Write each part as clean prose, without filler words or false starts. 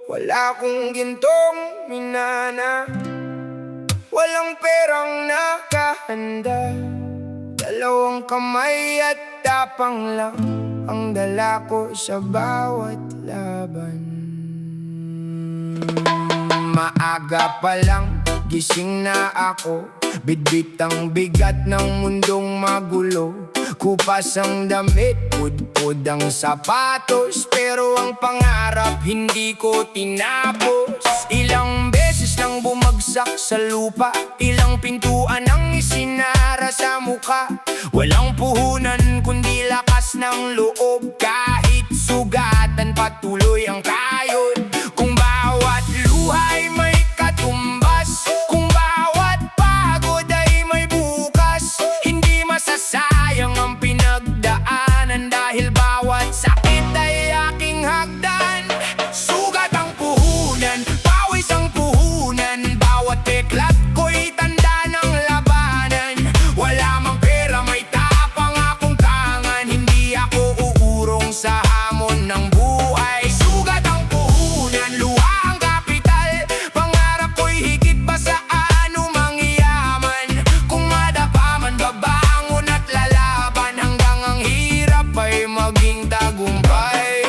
Wala akong gintong minana, walang perang nakahanda. Dalawang kamay at tapang lang ang dala ko sa bawat laban. Maaga pa lang, gising na ako, bitbit ang bigat ng mundong magulo. Kupas ang damit, pudpud ang sapatos, pero ang pangarap hindi ko tinapos. Ilang beses nang bumagsak sa lupa, ilang pintuan ang isinara sa muka. Walang puhunan kundi lakas ng loob, kahit sugatan patuloy ang kayod. Kung bawat luhay may katumbas, kung bawat pagod ay may bukas, hindi masasayang ang pinagdaanan, dahil bawat sakit ay aking hagdan. Sugat ang puhunan, pawis ang puhunan, bawat teklat ko'y tanda ng labanan. Wala mang pera, may tapang akong tangan, hindi ako uurong sa hamon ng buhay. Sugat ang puhunan, luha ang kapital, pangarap ko'y higit pa sa anumang yaman. Kung madapa man, babangon at lalaban, hanggang ang hirap ay maging tagumpay.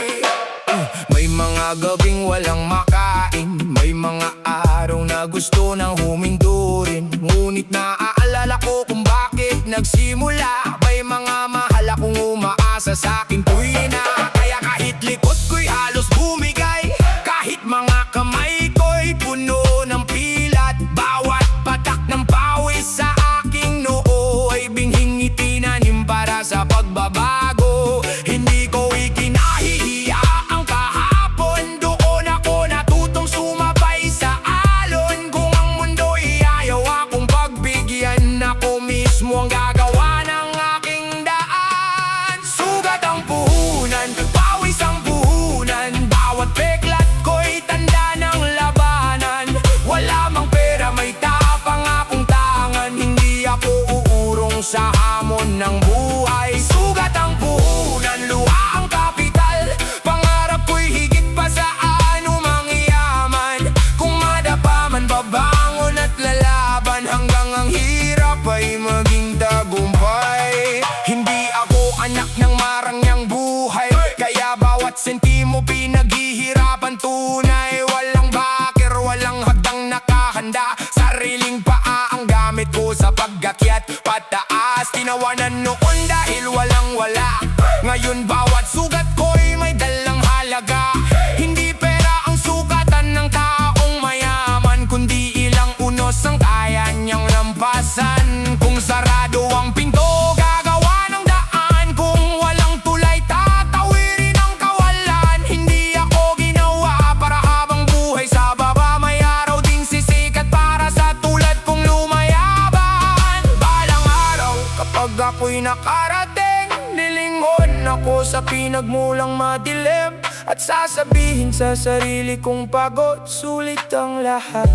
May mga gabing walang makain, may mga araw na gusto nang humindurin, ngunit naaalala ko kung bakit nagsimula. May mga mahal akong umaasa sa aking tuwina, kaya kahit likod ko'y halos bumigay, kahit mga kamay ko'y puno ng pilat, bawat patak ng pawis sa aking noo ay binhing itinanim para sa pagbabago. Hindi ko ikinahihiya ang kahapon, doon ako natutong sumabay sa alon. Kung ang mundo'y ayaw akong pagbigyan, ako mismo ang gagawa ng aking daan. Sugat ang puhunan, pawis ang puhunan, bawat peklat ko'y tanda ng labanan. Wala mang pera, may tapang akong tangan, hindi ako uurong sa hamon ng buhay. Sugat ang puhunan, luha ang kapital, pangarap ko'y higit pa sa anumang yaman. Kung madapa man, babangon at lalaban, hanggang ang hirap ay maging tagumpay. Hindi ako anak ng marangyang buhay, kaya bawat sentimo pinaghihirapan tunay. Walang baker, walang hagdang nakahanda, sariling paa ang gamit ko sa pag-akyat pataas. Tinawanan noon dahil walang wala, ngayon bawat sugat ko'y may dalang halaga. Hindi pera ang sukatan ng taong mayaman, kundi ilang unos ang kaya niyang lampasan. Kung sarado ang pinto, gagawa ng daan, kung walang tulay, tatawirin ang kawalan. Hindi ako ginawa para habang buhay sa baba, may araw ding sisikat para sa tulad kong lumayaban. Balang araw, kapag ako'y nakarating, lilingon ako sa pinagmulang madilim, at sasabihin sa sarili kong pagod, sulit ang lahat,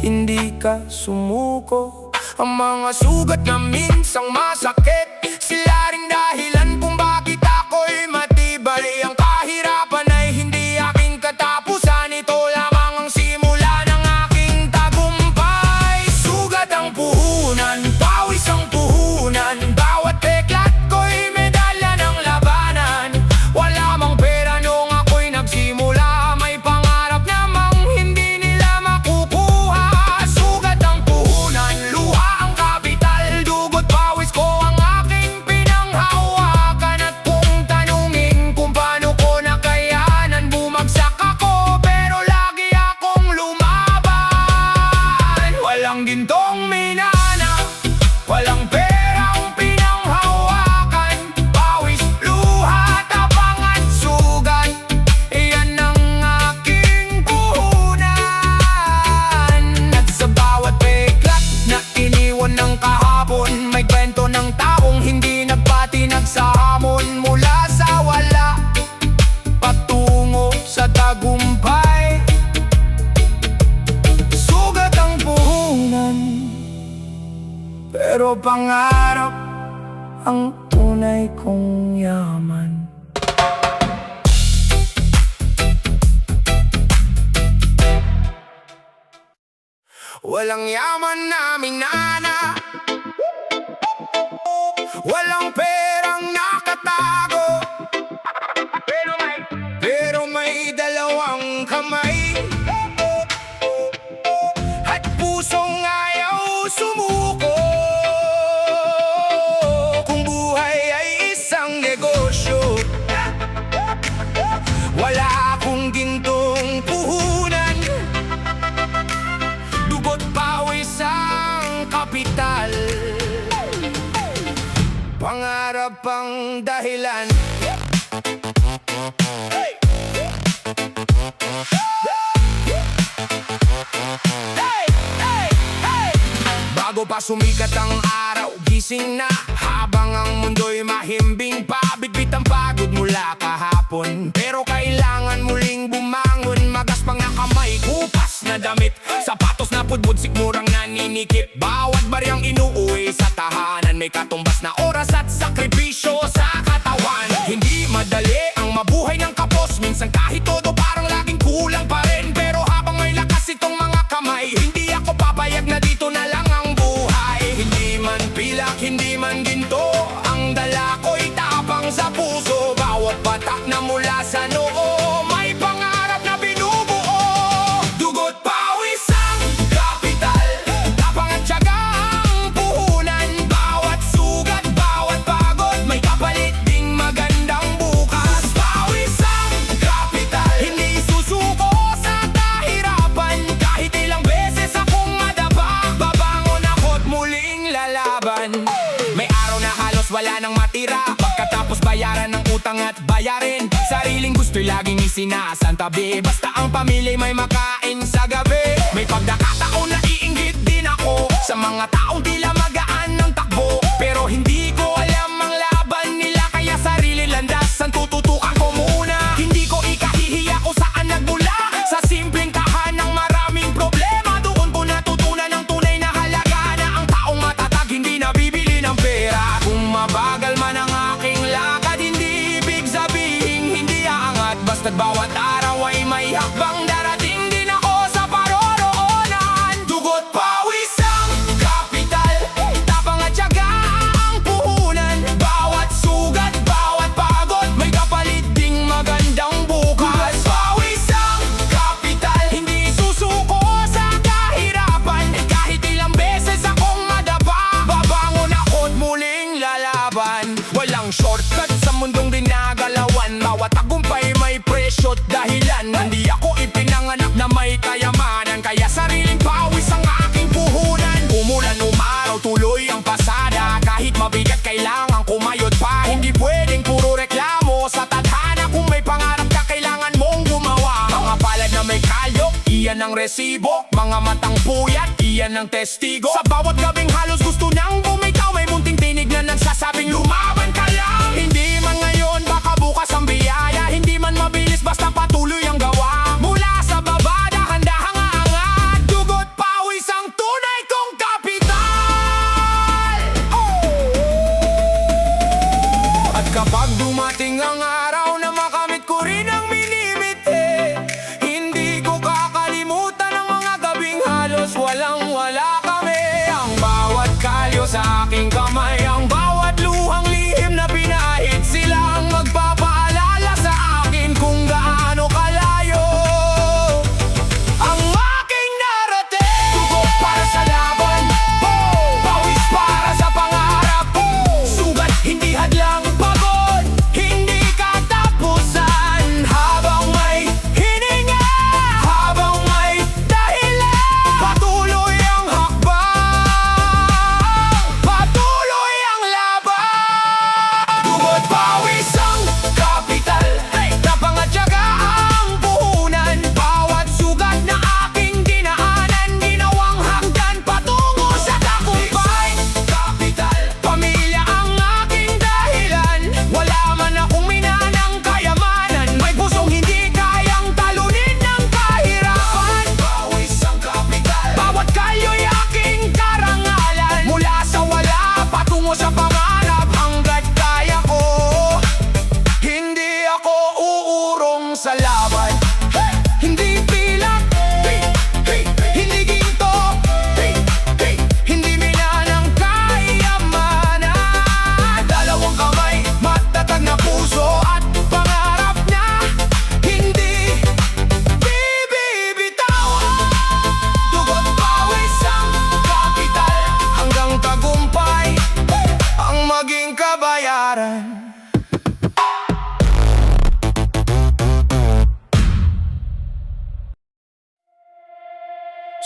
hindi ka sumuko. Ang mga sugat na minsang masakit, sila ring dahilan kung bakit ako'y matibay. Ang kahirapan ay hindi aking katapusan, ito lamang ang simula ng aking tagumpay. Sugat ang puhunan, pawis ang puhunan, bawat teklat ko'y medalya ng labanan. Wala mang pera nung ako'y nagsimula, may pangarap namang hindi nila makukuha. Sugat ang puhunan, luha ang kapital, dugot pawis ko ang aking pinanghawakan. At kung tanungin kung paano ko nakayanan, bumagsak ako pero lagi akong lumaban. Walang gintong minana, walang perang pinanghawakan, pawis, luha, tapang at sugat, iyan ang aking puhunan. At sa bawat peklat na iniwan ng kahapon, may kwento ng taong hindi nagpatinag sa hamon. Mula sa wala patungo sa tagumpay. Sugat ang puhunan, pero pangarap ang tunay kong yaman. Walang yaman naming nana, walang perang nakatago, pero may dalawang kamay at pusong ayaw sumuko. Kung buhay ay isang negosyo, wala akong gintong puhunan. Dugot pawis ang kapital, pangarap ang dahilan. Hey! Hey! Hey! Hey! Bago pa sumikat ang araw, gising na habang ang mundo'y mahimbing pa. Bitbit ang pagod mula kahapon, pero kailangan muling bumangon. Magaspang na kamay, kupas na damit, sapatos na pudbud, sikmurang naninikip. Bawat baryang inuuwi sa tahanan, may katumbas na oras at sakripisyo sa katawan. Hindi madali ang mabuhay ng kapos, minsan kahit todo parang laging kulang pa rin. Pero habang may lakas itong mga kamay, hindi ako papayag na dito na lang ang buhay. Hindi man pilak, hindi man ginto, ang dala ko'y tapang sa puso. Bawat patak na mula sa noo, may pangarap na binubuo. Dugot pawis ang kapital, tapang at tiyaga ang puhunan. Bawat sugat, bawat pagod, may kapalit ding magandang bukas. Pawis ang kapital, hindi susuko sa kahirapan. Kahit ilang beses akong madapa, babangon ako't muling lalaban. May araw na halos wala nang matira, pagkatapos bayaran ng utang at bayarin. Sariling gusto'y laging isinasantabi, basta ang pamilya'y may makain sa gabi. May pagkakataon na iinggit din ako sa mga taong tila magaan ng takbo, pero hindi ko alam ang laban nila, kaya sarili landas ang tututukan ko muna. Hindi ko ikahihiya kung saan nagmula, sa simpleng tahanang maraming problema. Doon ko natutunan ang tunay na halaga, na ang taong matatag hindi nabibili ng pera. Kung mabagal man ang aking lakad, hindi ibig sabihin hindi aangat. Basta't bawat araw ay may hakbang, darating din ako sa paroroonan. Dugot pawis ang kapital, tapang at tiyaga ang puhunan. Bawat sugat, bawat pagod, may kapalit ding magandang bukas. Pawis ang kapital, hindi susuko sa kahirapan. Kahit ilang beses akong madapa, babangon ako't muling lalaban. Walang shortcut sa mundong dinagalawan, bawat tagumpay may presyo't dahilan. Hindi ako ipinanganak na may kayamanan, kaya sariling pawis ang aking puhunan. Umulan umaraw, tuloy ang pasada, kahit mabigat kailangan kumayod pa. Hindi pwedeng puro reklamo sa tadhana, kung may pangarap ka kailangan mong gumawa. Mga palad na may kalyo, iyan ang resibo. Mga matang puyat, iyan ang testigo. Sa bawat gabing halos gusto nang bumitaw, may munting tinig na nagsasabing lumaban ka lang. Hindi man ngayon, baka bukas ang biyaya. Hindi man mabilis, basta patuloy ang gawa. Mula sa baba, dahan-dahang aangat. Dugot pawis ang tunay kong kapital. At kapag dumating ang araw na makamit ko rin ang minimite, hindi ko kakalimutan ang mga gabing halos walang-wala kami. Ang bawat kalyo sa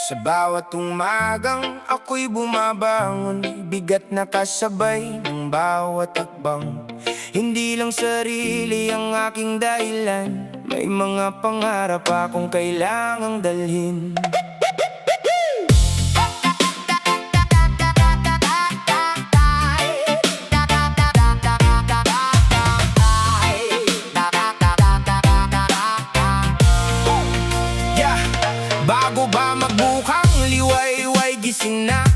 Sa bawat umagang ako'y bumabangon, bigat na kasabay ng bawat hakbang. Hindi lang sarili ang aking dahilan, may mga pangarap akong kailangang dalhin. Bago ba magbukang liwayway gising na,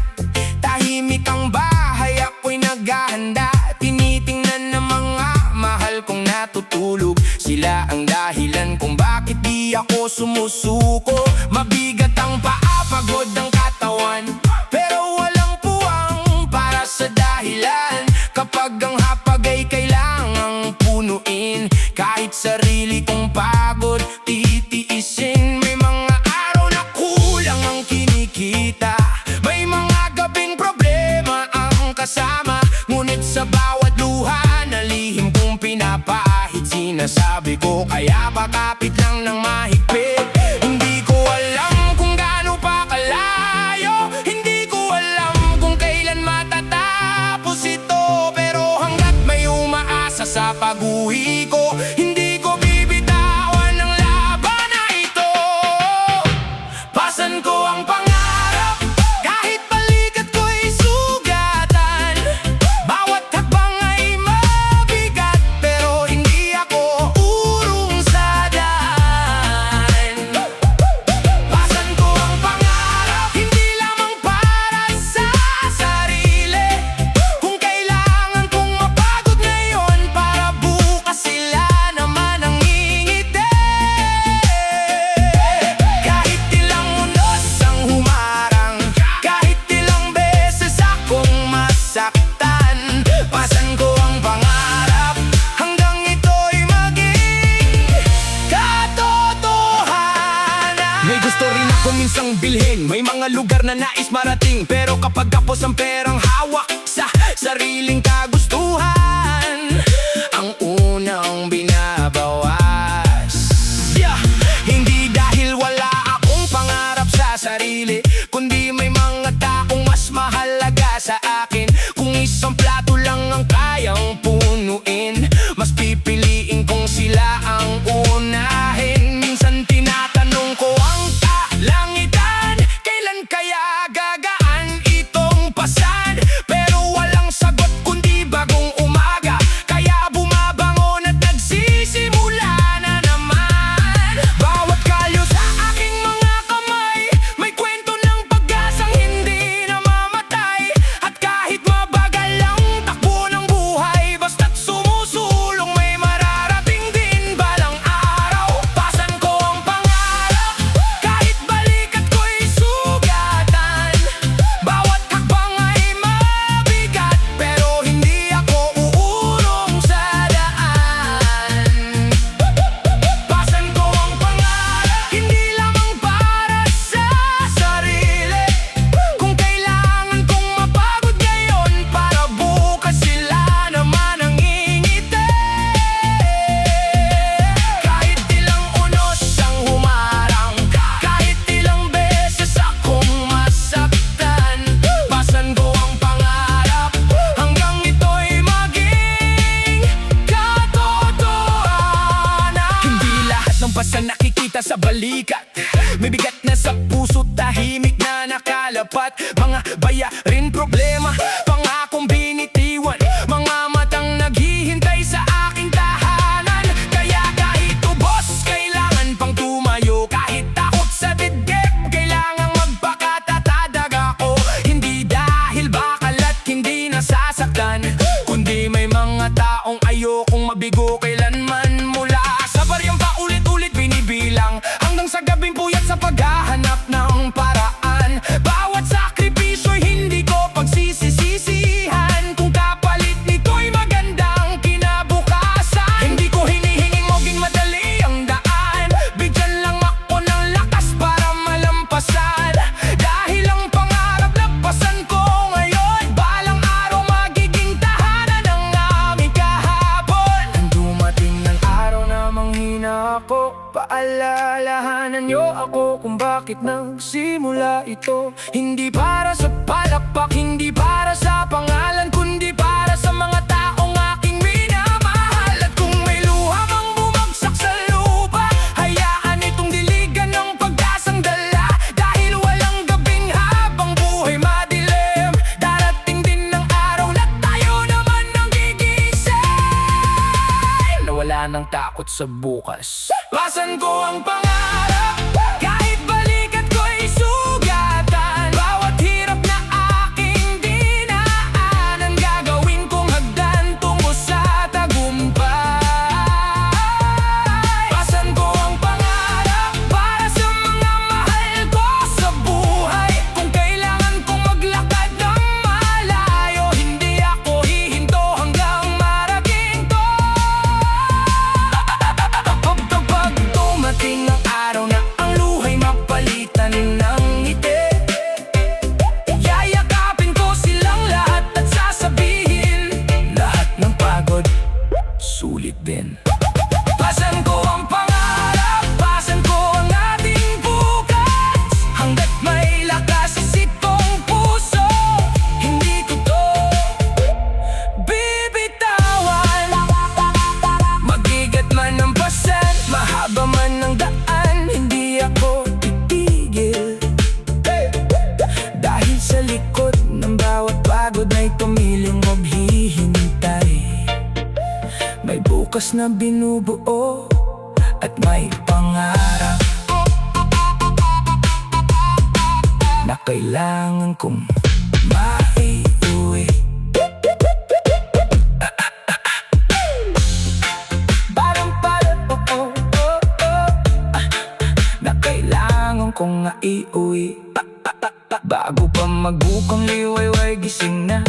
tahimik ang bahay ako'y naghahanda. Tinitingnan ng mga mahal kong natutulog, sila ang dahilan kung bakit di ako sumusuko. Mabigat ang paa, pagod ang katawan, pero walang puwang para sa dahilan. Kapag ang hapag ay kailangang punuin, kahit sarili kong pagod titiisin. May mga kinikita, may mga gabing problema ang kasama, ngunit sa bawat luha na lihim kong pinapahid, sinasabi ko kaya pakapit lang ng mahigpit. Hindi ko alam kung gaano pa kalayo, hindi ko alam kung kailan matatapos ito, pero hanggat may umaasa sa pag-uwi ko, hindi ko bibitawan ang laban na ito. Pasan ko ang pangarap, kahit balikat ko'y sugatan. Bawat hakbang ay mabigat, pero hindi ako urong sa daan. Pasan ko ang pangarap, hindi lamang para sa sarili. Kung kailangan kong mapagod ngayon, para bukas sila naman ang ngingiti. Kahit ilang unos ang humarang, kahit ilang beses akong masaktan, pasan ko ang pangarap hanggang ito'y maging katotohanan. May gusto rin ako minsang bilhin, may mga lugar na nais marating, pero kapag kapos ang perang hawak sa sariling kagustuhan, ang unang binabawas. Hindi dahil wala akong pangarap sa sarili, kundi may mga taong mas mahalaga sa akin. Kung isang plato lang ang kayang punuin, mas pipiliin kong sila ang unahin. Minsan tinatanong ko ang kalangitan, kailan kaya gagaan itong pasan? Pero walang sagot kundi bagong umaga, kaya bumabangon at nagsisimula na naman. Bawat kalyo sa aking mga kamay, may kwento ng pag-asang hindi namamatay. At kahit mabagal ang takbo ng buhay, basta't sumusulong may mararating din balang araw. Pasan ko ang pangarap, kahit balikat ko'y sugatan. Bawat hakbang ay mabigat, pero hindi ako uurong sa daan. Pasan ko ang pangarap, hindi lamang para sa sarili. Kung kailangan kong mapagod ngayon, para bukas sila naman ang ngingiti. Kahit ilang unos ang humarang, kahit ilang beses akong masaktan, pasan ko ang pangarap hanggang ito'y maging katotohanan. Hindi lahat ng pasan nakikita sa balikat, may bigat na sa puso, tahimik na nakalapat. Mga bayarin, problema, pangakong binitiwan, mga matang naghihintay sa aking tahanan. Kaya kahit ubos, kailangan pang tumayo, kahit takot sa dibdib, kailangang magpakatatag ako. Hindi dahil bakal at hindi nasasaktan, kundi may mga taong ayokong mabigo kailanman. Mula sa baryang paulit-ulit binibilang, hanggang sa gabing puyat sa paghahanap ng paraan. Bawat sakripisyo'y hindi ko pagsisisi, Paalalahanan niyo ako kung bakit nagsimula ito. Hindi para sa palakpak, hindi para sa pangalan, kundi para sa mga taong aking minamahal. At kung may luha mang bumagsak sa lupa, hayaan itong diligan ng pag-asang dala. Dahil walang gabing habang buhay madilim, darating din ng araw na tayo naman ang gigising. Nawala ng takot sa bukas. Pasan ko ang pangarap, kahit balikat ko'y sugatan. Bawat hirap na aking dinaanan, gagawin kong hagdan tungo sa tagumpay. Pasan ko ang pangarap, para sa mga mahal ko sa buhay. Kung kailangan kong maglakad ng malayo, hindi ako hihinto hanggang marating to. Pag dumating ang araw na ang luhay mapalitan ng ngiti, yayakapin ko silang lahat at sasabihin, lahat ng pagod, sulit din. Pasan ko ang pangarap, pasan ko ang ating bukas. Hanggat may lakas sa sitong puso, hindi ko to bibitawan. Magigat man ang pasan, mahaba man ang daan, hindi ako titigil. Dahil sa likod ng bawat pagod na'y tumiling maghihintay. May bukas na binubuo at may pangarap na kailangan kong maiuwi. Na kailangan kong iuwi. Bago pa magbukang liwayway, gising na.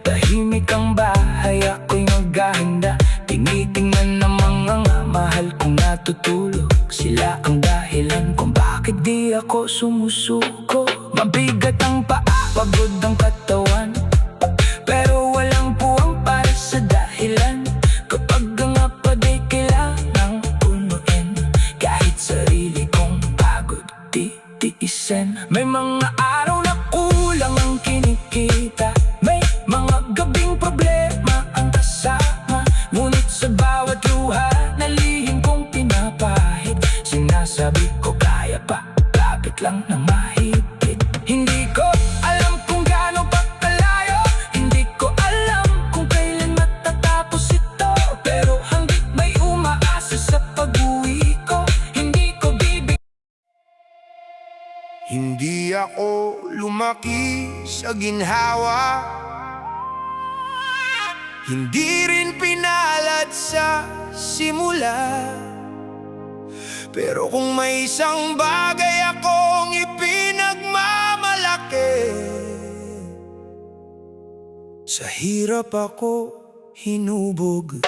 Tahimik ang bahay, ako'y maghahanda. Tinitingnan ng mga mahal kong natutulog. Sila ang dahilan kung bakit di ako sumusuko. Mabigat ang paa, pagod ang katawan, pero walang puwang para sa dahilan. Kapag ang apad ay kailangang punuin, kahit sarili kong pagod titiisin. May mga araw na kulang ang kinikita, may mga gabing problema ang kasama. Ngunit sa bawat luha na lihim kong pinapahid, sinasabi ko kaya pa, lapit lang na mahigpit. Hindi ko alam kung gaano pa kalayo, hindi ko alam kung kailan matatapos ito, pero hanggat may umaasa sa pag-uwi ko, hindi ko bibig. Hindi ako lumaki sa ginhawa, hindi rin pinalad sa simula. Pero kung may isang bagay akong ipinagmamalaki, sa hirap ako hinubog.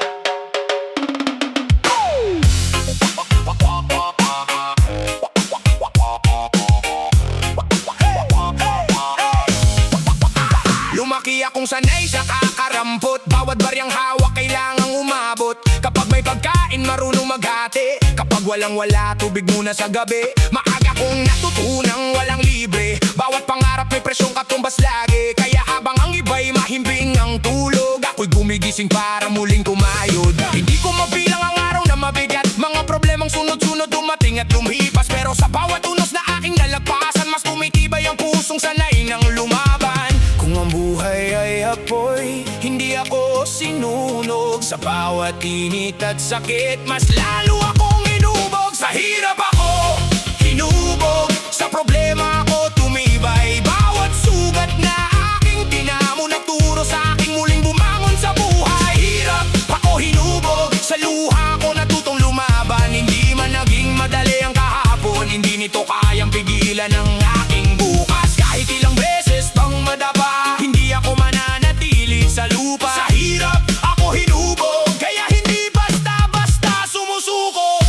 Lumaki akong sanay sa kakarampot, bawat baryang hawak kailangang umabot. Kapag may pagkain marunong maghati, kapag walang-wala tubig muna sa gabi. Maaga kong natutunang walang libre, bawat pangarap may presyong katumbas lagi. Kaya habang ang iba'y mahimbing ang tulog, ako'y gumigising para muling kumayod. Hindi ko mabilang ang araw na mabigat, mga problemang sunod-sunod dumating at lumipas. Pero sa bawat unos na aking nalagpasan, mas tumitibay ang pusong sanay ng lumaban. Kung ang buhay ay apoy, hindi ako sinunog. Sa bawat init at sakit, mas lalo akong inubog. Sa hirap ako hinubog, sa problema ako tumibay. Bawat sugat na aking tinamo nagturo sa aking muling bumangon sa buhay. Hirap ako hinubog, sa luha ko natutong lumaban. Hindi man naging madali ang kahapon, hindi nito kayang pigilan ang aking bukas. Kahit ilang beses pang madapa, hindi ako mananatili sa lupa. Sa hirap ako hinubog, kaya hindi basta-basta sumusuko.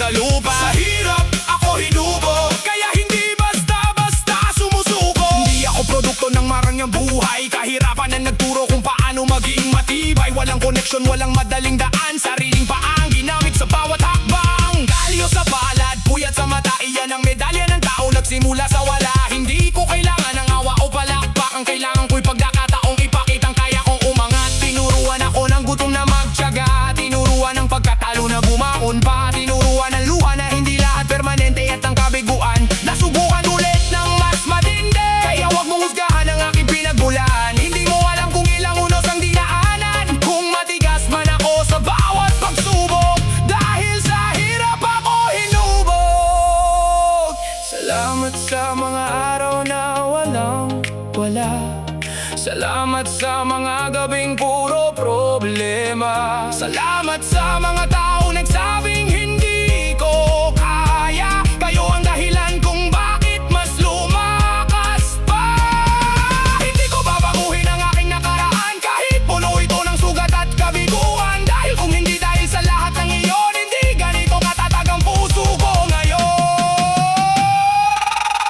sa lupa. Sa hirap ako hinubog, kaya hindi basta-basta sumusuko. Hindi ako produkto ng marangyang buhay, kahirapan ang nagturo kung paano maging matibay. Walang koneksyon, walang madaling daan, sariling paang ginamit sa bawat hakbang. Kalyo sa balad, puyat sa mata, iyan ang medalya ng tao nagsimula sa wala. Hindi ko kailangan ng awa o palakpak, ang kailangan ko'y pagkakataong ipakitang kaya kong umangat. Tinuruan ako ng gutom na magtiyaga, tinuruan ng pagkatalo na bumakon pa, tinuruan ng luha na hindi lahat permanente at ang kabiguan nasubukan ulit ng mas matindi. Kaya wag mong husgahan ang aking pinagmulan, hindi mo alam kung ilang unos ang dinaanan, kung matigas man ako sa bawat pagsubok, dahil sa hirap ako hinubog. Salamat sa mga araw na walang wala, salamat sa mga gabing puro problema, salamat sa mga tao nagsabing hindi ko kaya. Kayo ang dahilan kung bakit mas lumakas pa. Hindi ko babaguhin ang aking nakaraan, kahit puno ito ng sugat at kabiguan. Dahil kung hindi dahil sa lahat ng iyon, hindi ganito katatag ang puso ko ngayon.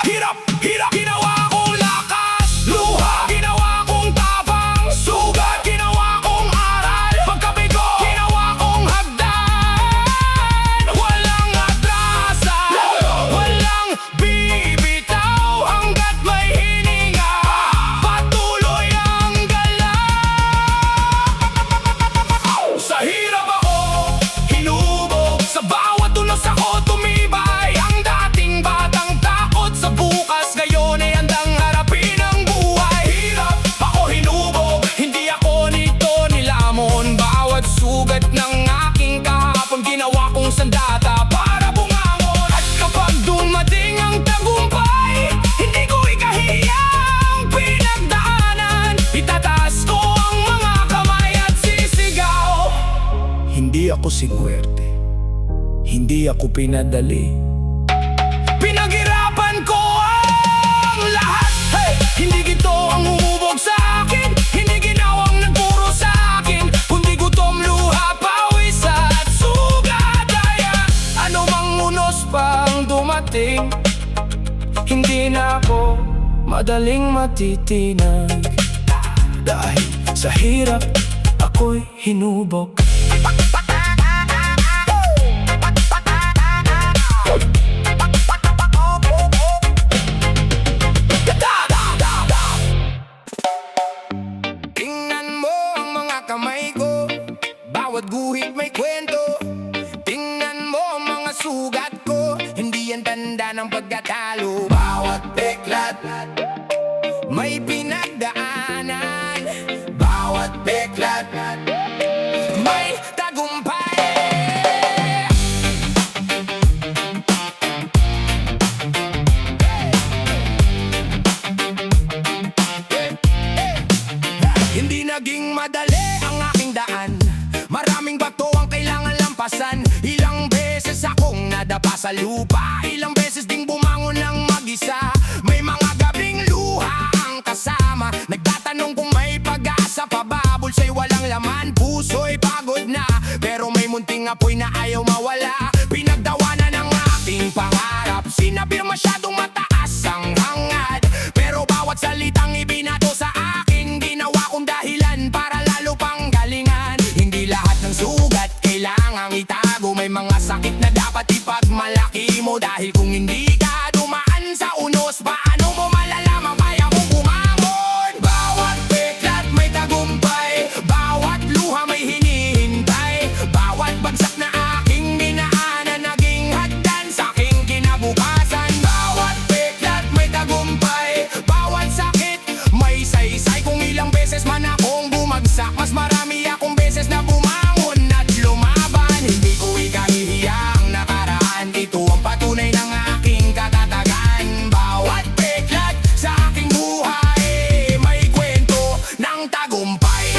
Hirap, hirap, ginawa kong lakas, luha, ginawa kong tapang, sugat, ginawa kong aral, pagkabigo, ginawa kong hagdan. Walang atrasan, walang bibitaw, hanggat may hininga, patuloy ang galaw. Sa hirap ako hinubog, sa bawat tulos ako tumibay. Ang dating batang takot sa bukas, ngayon ay handang harapin ang buhay. Hirap ako hinubog, hindi ako nito nilamon. Bawat sugat ng aking kahapon, ginawa kong sandata para bumangon. At kapag dumating ang tagumpay, hindi ko ikahiya ang pinagdaanan. Itataas ko ang mga kamay at sisigaw. Hindi ako sinuwerte, hindi ako pinadali, pinaghirapan ko ang lahat. Hey! Hindi gito ang humubog sa akin, hindi ginawang nagpuro sa akin, kundi gutom, luha, pawis at sugat. Kaya ano mang unos pang dumating, hindi na ako madaling matitinag. Dahil sa hirap ako'y hinubog. Tingnan mo ang mga kamay ko, bawat guhit may kwento. Tingnan mo ang mga sugat ko, hindi yan tanda ng pagkatalo. Bawat peklat may pinagdaanan, bawat peklat may tagumpay. Hindi naging madali ang aking daan, maraming bato ang kailangan lampasan. Ilang beses akong nadapa sa lupa, ilang beses ding bumangon ng mag-isa. May mga gabing luha ang kasama, nagtatanong kung may pag-asa pa ba. Bulsa'y walang laman, puso'y pagod na, pero may munting apoy na ayaw mawala. Pinagdawanan ng aking pangarap, sinabi masyadong mataas ang hangad, pero bawat salitang ibinato sa akin, ginawa kong dahilan para lalo pang galingan. Hindi lahat ng sugat kailangang itago, may mga sakit na dapat ipagmalaki mo. Dahil kung hindi ka dumaan sa unos, paano mo malalaman kaya mong bumangon? Bawat peklat may tagumpay, bawat luha may hinihintay, bawat bagsak na aking dinaanan naging hagdan sa aking kinabukasan. Bawat peklat may tagumpay, bawat sakit may saysay. Kung ilang beses man akong bumagsak, mas marami akong beses na bumangon at lumaban. Hindi ko ikahihiya ang nakaraan, ito ang patunay ng aking katatagan. Bawat peklat sa aking buhay may kwento ng tagumpay.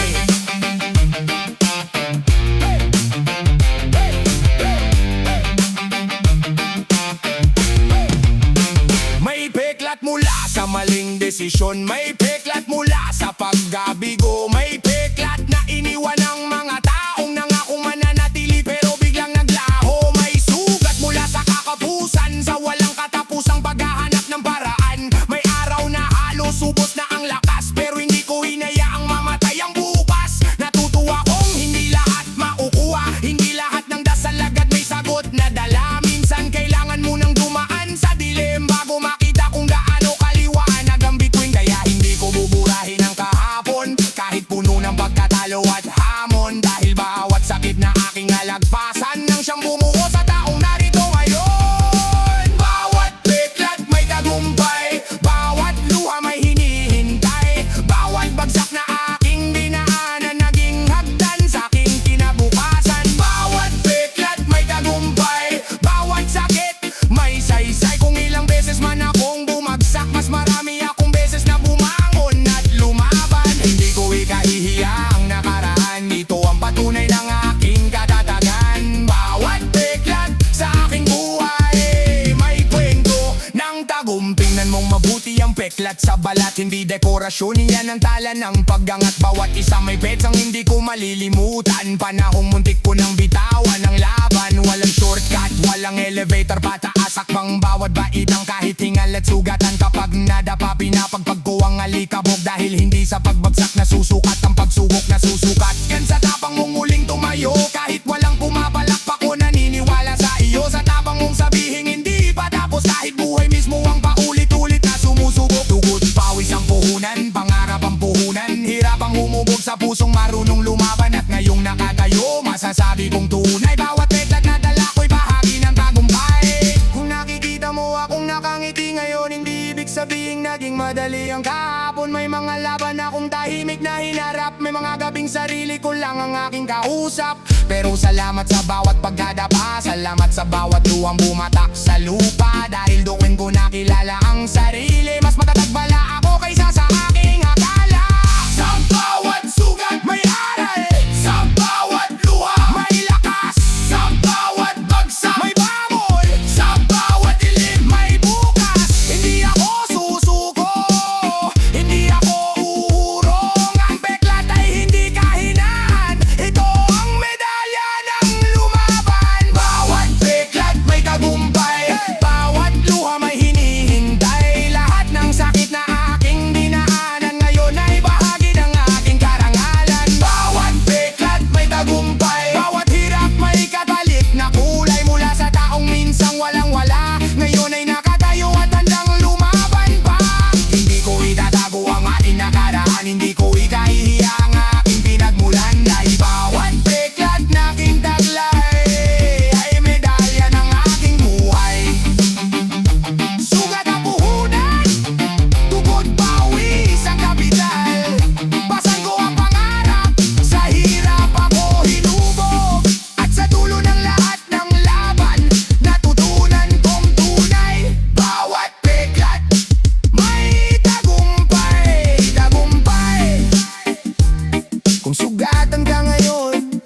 May peklat mula sa maling desisyon, may peklat mula sa paggabigo, may peklat na iniwan ng mga taong nangakong mananatili pero biglang naglaho. May sugat mula sugat sa balat, hindi dekorasyon. Yan ang tala ng pag-angat, bawat isa may petsang hindi ko malilimutan. Panahong muntik ko nang bitawan ang laban, walang shortcut, walang elevator pataas, akbang bawat baitang kahit hingal at sugatan. Kapag nadapa pinapagpag ko ang alikabok, dahil hindi sa pagbagsak na susukat ang pagsubok na susukat. Yan sa tapang mong muling tumayo, kahit walang pumapalakpak ko naniniwala sa iyo. Sa tapang mong sabihin hindi pa tapos, kahit buhay mismo ang paulit-ulit na sumusubok. Dugot, pawis ang puhunan, pangarap ang puhunan, hirap ang humubog sa pusong marunong lumaban. At ngayong nakatayo, masasabi kong tunay, bawat petag na dala ko'y bahagi ng tagumpay. Kung nakikita mo akong nakangiti ngayon, hindi ibig sabihin naging madali ang kahapon. May mga laban akong tahimik na hinarap, may mga gabing sarili ko lang ang aking kausap. Pero salamat sa bawat pagdadapa, salamat sa bawat luwang bumatak sa lupa. Dahil doon ko nakilala ang sarili, mas matatag pala ako kaysa sa aking akala. Sa bawat sugat may aral, sa bawat luha may lakas, sa bawat bagsak may bangon, sa bawat dilim may bukas. Hindi ako susuko, hindi ako uurong, ang beklat ay hindi kahinaan, ito ang medalya ng lumaban. Bawat beklat may tagumpay, bawat luha may hinihintay, lahat ng sakit na aking dinaanan ngayon ay bahagi ng aking karangalan. Bawat beklat may tagumpay, bawat hirap may katalik na kulay, mula sa taong minsang walang-wala, ngayon ay nakatayo at handang lumaban pa. Hindi ko itatago ang ating nakaraan, hindi ko ikahihiya ang aking pinagmulan, dahil bawat beklat na aking taglay ay medalya ng aking buhay. Sugat ang puhunan, tugod pawis ang kapital, pasan ko ang pangarap, sa hirap ako hinubog, at sa dulo ng lahat ng laban, natutunan kong tunay, bawat beklat may tagumpay, tagumpay. Kung sugatan ka ngayon,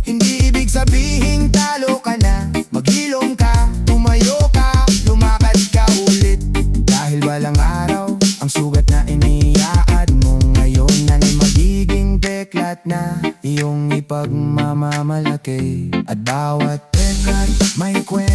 hindi ibig sabihin talo ka na. Maghilom ka, tumayo ka, lumakad ka ulit, dahil balang araw ang sugat na iniyaad mo ngayon ay magiging beklat na iyong ipagmamamalaki. At bawat beklat may kwento